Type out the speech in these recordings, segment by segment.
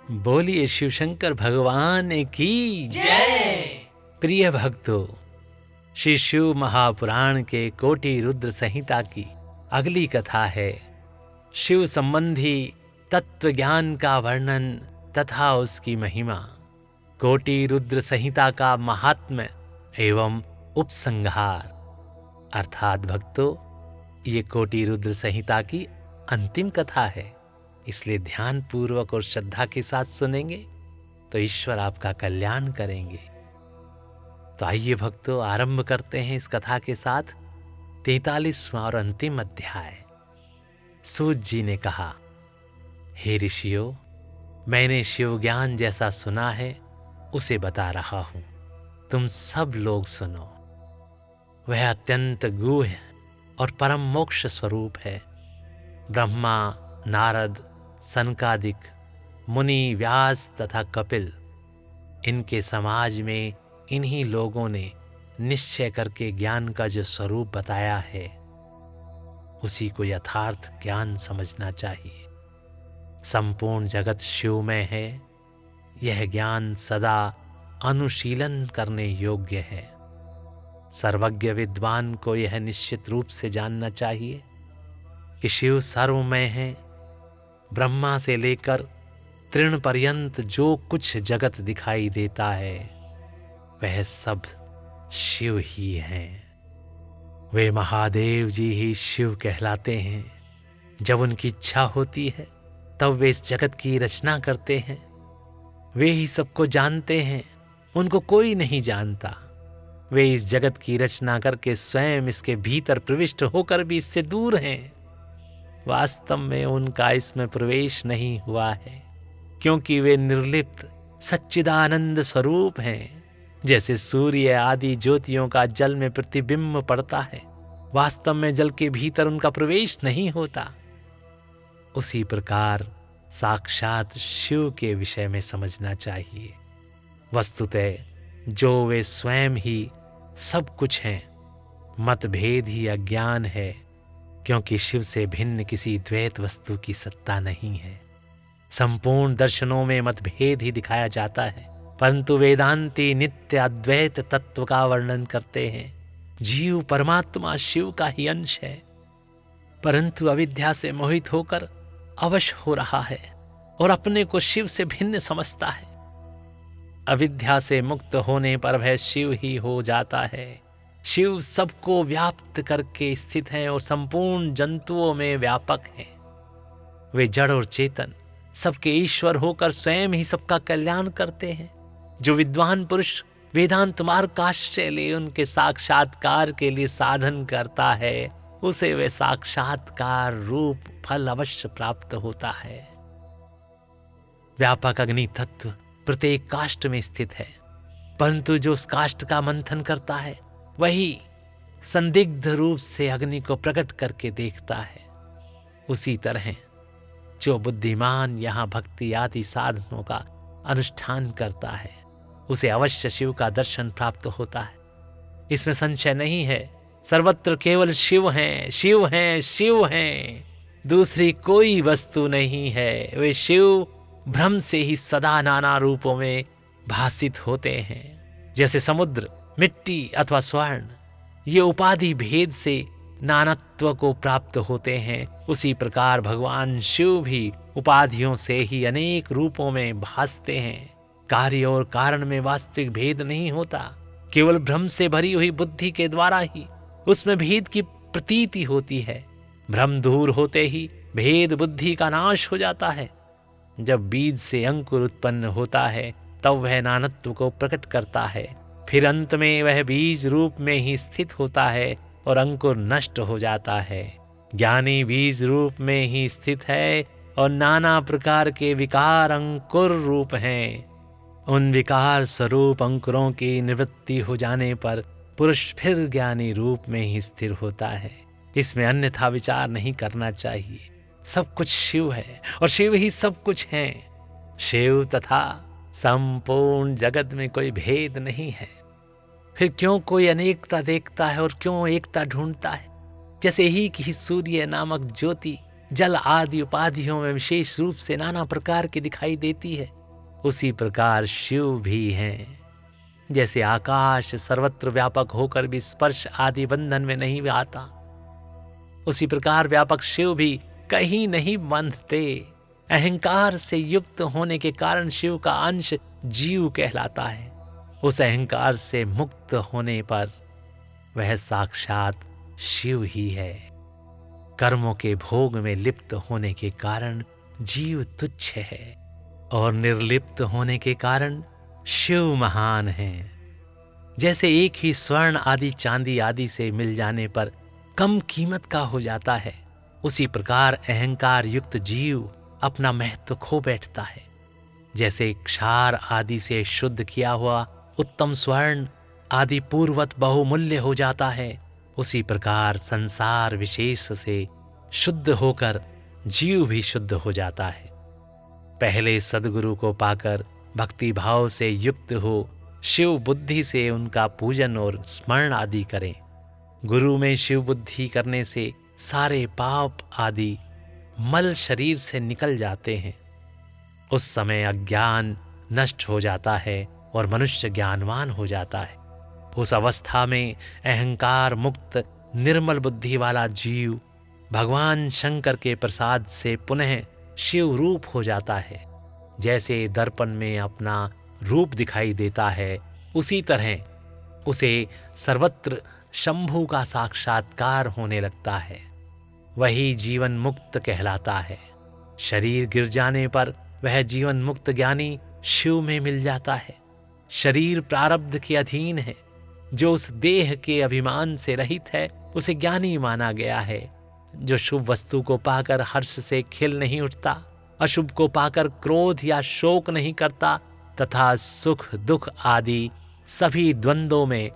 बोलिए शिव शंकर भगवान की जय। प्रिय भक्तों, श्री शिव महापुराण के कोटि रुद्र संहिता की अगली कथा है शिव संबंधी तत्व ज्ञान का वर्णन तथा उसकी महिमा। कोटि रुद्र संहिता का महात्म्य एवं उपसंहार। अर्थात भक्तों, ये कोटि रुद्र संहिता की अंतिम कथा है, इसलिए ध्यान पूर्वक और श्रद्धा के साथ सुनेंगे तो ईश्वर आपका कल्याण करेंगे। तो आइए भक्तों, आरंभ करते हैं इस कथा के साथ 43वां और अंतिम अध्याय। सूत जी ने कहा, हे ऋषियों, मैंने शिव ज्ञान जैसा सुना है उसे बता रहा हूं, तुम सब लोग सुनो। वह अत्यंत गूढ़ और परम मोक्ष स्वरूप है। ब्रह्मा, नारद, सनकादिक, मुनि, व्यास तथा कपिल, इनके समाज में इन्हीं लोगों ने निश्चय करके ज्ञान का जो स्वरूप बताया है उसी को यथार्थ ज्ञान समझना चाहिए। संपूर्ण जगत शिवमय है। यह ज्ञान सदा अनुशीलन करने योग्य है। सर्वज्ञ विद्वान को यह निश्चित रूप से जानना चाहिए कि शिव सर्वमय है। ब्रह्मा से लेकर तृण पर्यंत जो कुछ जगत दिखाई देता है वह सब शिव ही हैं। वे महादेव जी ही शिव कहलाते हैं। जब उनकी इच्छा होती है तब वे इस जगत की रचना करते हैं। वे ही सबको जानते हैं, उनको कोई नहीं जानता। वे इस जगत की रचना करके स्वयं इसके भीतर प्रविष्ट होकर भी इससे दूर हैं। वास्तव में उनका इसमें प्रवेश नहीं हुआ है, क्योंकि वे निर्लिप्त सच्चिदानंद स्वरूप हैं। जैसे सूर्य आदि ज्योतियों का जल में प्रतिबिंब पड़ता है, वास्तव में जल के भीतर उनका प्रवेश नहीं होता, उसी प्रकार साक्षात शिव के विषय में समझना चाहिए। वस्तुतः जो वे स्वयं ही सब कुछ हैं, मतभेद ही अज्ञान है, क्योंकि शिव से भिन्न किसी द्वैत वस्तु की सत्ता नहीं है। संपूर्ण दर्शनों में मतभेद ही दिखाया जाता है, परंतु वेदांती नित्य अद्वैत तत्व का वर्णन करते हैं। जीव परमात्मा शिव का ही अंश है, परंतु अविद्या से मोहित होकर अवश हो रहा है और अपने को शिव से भिन्न समझता है। अविद्या से मुक्त होने पर वह शिव ही हो जाता है। शिव सबको व्याप्त करके स्थित हैं और संपूर्ण जंतुओं में व्यापक हैं। वे जड़ और चेतन सबके ईश्वर होकर स्वयं ही सबका कल्याण करते हैं। जो विद्वान पुरुष वेदांत मार्ग का आश्रय ले उनके साक्षात्कार के लिए साधन करता है, उसे वे साक्षात्कार रूप फल अवश्य प्राप्त होता है। व्यापक अग्नि तत्व प्रत्येक काष्ठ में स्थित है, परंतु जो उस काष्ठ का मंथन करता है वही संदिग्ध रूप से अग्नि को प्रकट करके देखता है। उसी तरह जो बुद्धिमान यहाँ भक्ति आदि साधनों का अनुष्ठान करता है उसे अवश्य शिव का दर्शन प्राप्त होता है। इसमें संशय नहीं है। सर्वत्र केवल शिव हैं, शिव हैं, शिव हैं, दूसरी कोई वस्तु नहीं है। वे शिव भ्रम से ही सदा नाना रूपों में भासित होते हैं। जैसे समुद्र, मिट्टी अथवा स्वर्ण ये उपाधि भेद से नानत्व को प्राप्त होते हैं, उसी प्रकार भगवान शिव भी उपाधियों से ही अनेक रूपों में भासते हैं। कार्य और कारण में वास्तविक भेद नहीं होता, केवल भ्रम से भरी हुई बुद्धि के द्वारा ही उसमें भेद की प्रतीति होती है। भ्रम दूर होते ही भेद बुद्धि का नाश हो जाता है। जब बीज से अंकुर उत्पन्न होता है तब वह नानत्व को प्रकट करता है, फिर अंत में वह बीज रूप में ही स्थित होता है और अंकुर नष्ट हो जाता है। ज्ञानी बीज रूप में ही स्थित है और नाना प्रकार के विकार अंकुर रूप हैं। उन विकार स्वरूप अंकुरों की निवृत्ति हो जाने पर पुरुष फिर ज्ञानी रूप में ही स्थिर होता है। इसमें अन्यथा विचार नहीं करना चाहिए। सब कुछ शिव है और शिव ही सब कुछ है। शिव तथा संपूर्ण जगत में कोई भेद नहीं है। फिर क्यों कोई अनेकता देखता है और क्यों एकता ढूंढता है? जैसे ही सूर्य नामक ज्योति जल आदि उपाधियों में विशेष रूप से नाना प्रकार की दिखाई देती है, उसी प्रकार शिव भी हैं। जैसे आकाश सर्वत्र व्यापक होकर भी स्पर्श आदि बंधन में नहीं आता, उसी प्रकार व्यापक शिव भी कहीं नहीं बंधते। अहंकार से युक्त होने के कारण शिव का अंश जीव कहलाता है। उस अहंकार से मुक्त होने पर वह साक्षात शिव ही है। कर्मों के भोग में लिप्त होने के कारण जीव तुच्छ है और निर्लिप्त होने के कारण शिव महान है। जैसे एक ही स्वर्ण आदि चांदी आदि से मिल जाने पर कम कीमत का हो जाता है, उसी प्रकार अहंकार युक्त जीव अपना महत्व खो बैठता है। जैसे क्षार आदि से शुद्ध किया हुआ उत्तम स्वर्ण आदि पूर्वत बहुमूल्य हो जाता है, उसी प्रकार संसार विशेष से शुद्ध होकर जीव भी शुद्ध हो जाता है। पहले सद्गुरु को पाकर भक्ति भाव से युक्त हो शिव बुद्धि से उनका पूजन और स्मरण आदि करें। गुरु में शिव बुद्धि करने से सारे पाप आदि मल शरीर से निकल जाते हैं। उस समय अज्ञान नष्ट हो जाता है और मनुष्य ज्ञानवान हो जाता है। उस अवस्था में अहंकार मुक्त निर्मल बुद्धि वाला जीव भगवान शंकर के प्रसाद से पुनः शिव रूप हो जाता है। जैसे दर्पण में अपना रूप दिखाई देता है, उसी तरह उसे सर्वत्र शंभु का साक्षात्कार होने लगता है। वही जीवन मुक्त कहलाता है। शरीर गिर जाने पर वह जीवन मुक्त ज्ञानी शिव में मिल जाता है। शरीर प्रारब्ध के अधीन है। जो उस देह के अभिमान से रहित है उसे ज्ञानी माना गया है। जो शुभ वस्तु को पाकर हर्ष से खिल नहीं उठता, अशुभ को पाकर क्रोध या शोक नहीं करता तथा सुख दुख आदि सभी द्वंद्वों में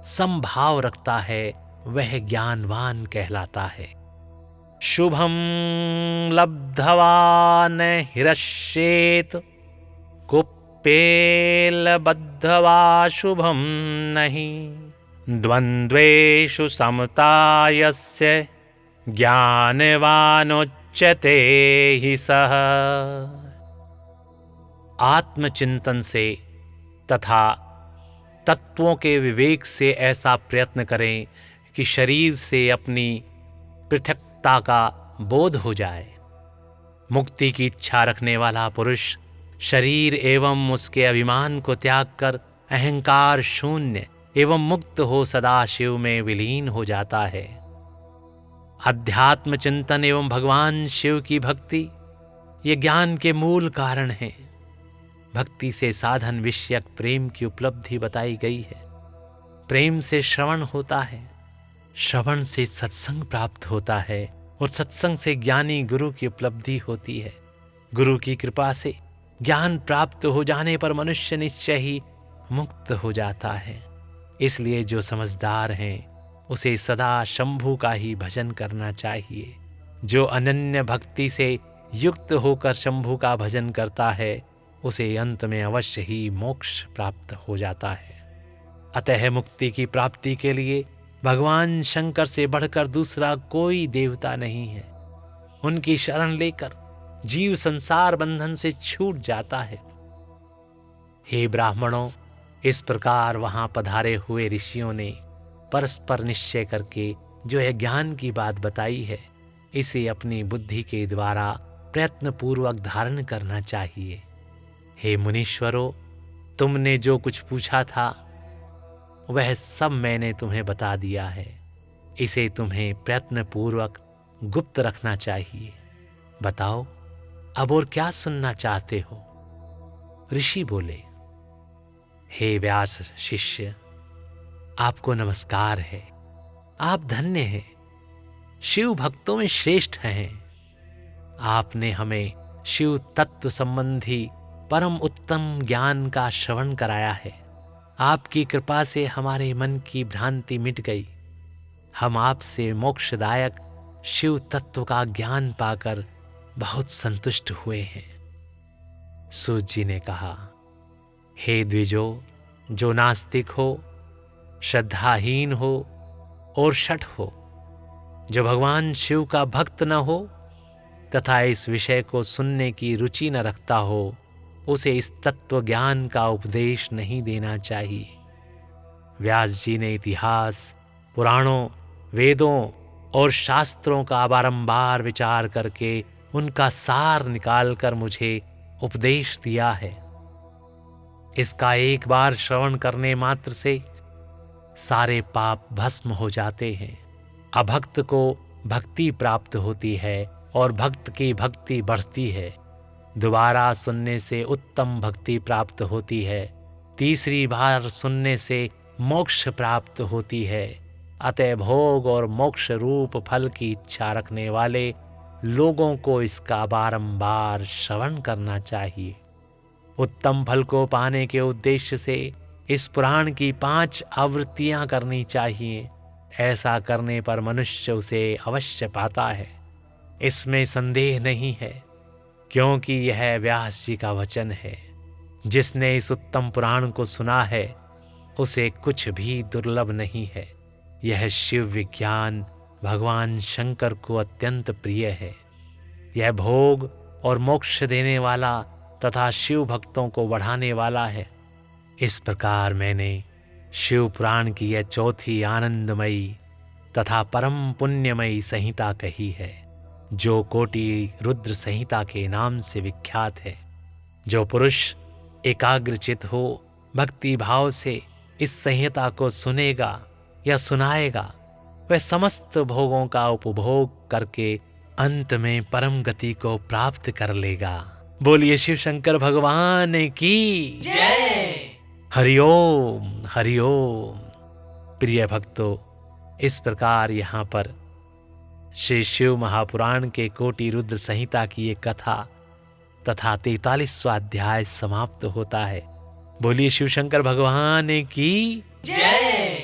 समभाव रखता है, वह ज्ञानवान कहलाता है। शुभम लब्धवा न हिरश्येत, कुप्येल बद्धवा शुभम नहीं। द्वंद्वेषु समता यस्य, ज्ञानवानोच्यते हि सः। आत्मचिंतन से तथा तत्वों के विवेक से ऐसा प्रयत्न करें कि शरीर से अपनी पृथकता का बोध हो जाए। मुक्ति की इच्छा रखने वाला पुरुष शरीर एवं उसके अभिमान को त्याग कर अहंकार शून्य एवं मुक्त हो सदा शिव में विलीन हो जाता है। अध्यात्म चिंतन एवं भगवान शिव की भक्ति ये ज्ञान के मूल कारण हैं। भक्ति से साधन विषयक प्रेम की उपलब्धि बताई गई है। प्रेम से श्रवण होता है, श्रवण से सत्संग प्राप्त होता है और सत्संग से ज्ञानी गुरु की उपलब्धि होती है। गुरु की कृपा से ज्ञान प्राप्त हो जाने पर मनुष्य निश्चय ही मुक्त हो जाता है। इसलिए जो समझदार हैं उसे सदा शंभु का ही भजन करना चाहिए। जो अनन्य भक्ति से युक्त होकर शंभु का भजन करता है उसे अंत में अवश्य ही मोक्ष प्राप्त हो जाता है। अतः मुक्ति की प्राप्ति के लिए भगवान शंकर से बढ़कर दूसरा कोई देवता नहीं है। उनकी शरण लेकर जीव संसार बंधन से छूट जाता है। हे ब्राह्मणों, इस प्रकार वहां पधारे हुए ऋषियों ने परस्पर निश्चय करके जो है ज्ञान की बात बताई है, इसे अपनी बुद्धि के द्वारा प्रयत्न पूर्वक धारण करना चाहिए। हे मुनीश्वरों, तुमने जो कुछ पूछा था वह सब मैंने तुम्हें बता दिया है। इसे तुम्हें प्रयत्न पूर्वक गुप्त रखना चाहिए। बताओ अब और क्या सुनना चाहते हो? ऋषि बोले, हे व्यास शिष्य, आपको नमस्कार है। आप धन्य हैं, शिव भक्तों में श्रेष्ठ हैं। आपने हमें शिव तत्व संबंधी परम उत्तम ज्ञान का श्रवण कराया है। आपकी कृपा से हमारे मन की भ्रांति मिट गई। हम आपसे मोक्षदायक शिव तत्व का ज्ञान पाकर बहुत संतुष्ट हुए हैं। सूत जी ने कहा, हे द्विजो, जो नास्तिक हो, श्रद्धाहीन हो और शठ हो, जो भगवान शिव का भक्त न हो तथा इस विषय को सुनने की रुचि न रखता हो, उसे इस तत्व ज्ञान का उपदेश नहीं देना चाहिए। व्यास जी ने इतिहास, पुराणों, वेदों और शास्त्रों का बारंबार विचार करके उनका सार निकालकर मुझे उपदेश दिया है। इसका एक बार श्रवण करने मात्र से सारे पाप भस्म हो जाते हैं। अभक्त को भक्ति प्राप्त होती है और भक्त की भक्ति बढ़ती है। दोबारा सुनने से उत्तम भक्ति प्राप्त होती है। तीसरी बार सुनने से मोक्ष प्राप्त होती है। अतः भोग और मोक्ष रूप फल की इच्छा रखने वाले लोगों को इसका बारंबार श्रवण करना चाहिए। उत्तम फल को पाने के उद्देश्य से इस पुराण की 5 आवृत्तियां करनी चाहिए। ऐसा करने पर मनुष्य उसे अवश्य पाता है, इसमें संदेह नहीं है, क्योंकि यह व्यास जी का वचन है। जिसने इस उत्तम पुराण को सुना है उसे कुछ भी दुर्लभ नहीं है। यह शिव विज्ञान भगवान शंकर को अत्यंत प्रिय है। यह भोग और मोक्ष देने वाला तथा शिव भक्तों को बढ़ाने वाला है। इस प्रकार मैंने शिव पुराण की यह चौथी आनंदमयी तथा परम पुण्यमयी संहिता कही है, जो कोटि रुद्र संहिता के नाम से विख्यात है। जो पुरुष एकाग्रचित हो भक्ति भाव से इस संहिता को सुनेगा या सुनाएगा, वह समस्त भोगों का उपभोग करके अंत में परम गति को प्राप्त कर लेगा। बोलिए शिव शंकर भगवान की जय। हरिओम हरिओम। प्रिय भक्तों, इस प्रकार यहाँ पर श्री शिव महापुराण के कोटि रुद्र संहिता की एक कथा तथा 43वां अध्याय समाप्त होता है। बोलिए शिव शंकर भगवान की जय।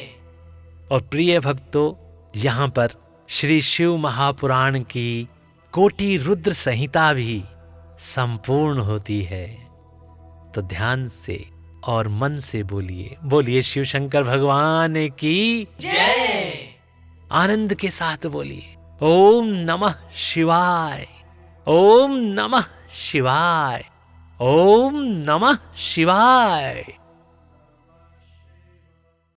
और प्रिय भक्तों, यहाँ पर श्री शिव महापुराण की कोटि रुद्र संहिता भी संपूर्ण होती है। तो ध्यान से और मन से बोलिए, बोलिए शिव शंकर भगवान की जय। आनंद के साथ बोलिए, ओम नमः शिवाय, ओम नमः शिवाय, ओम नमः शिवाय।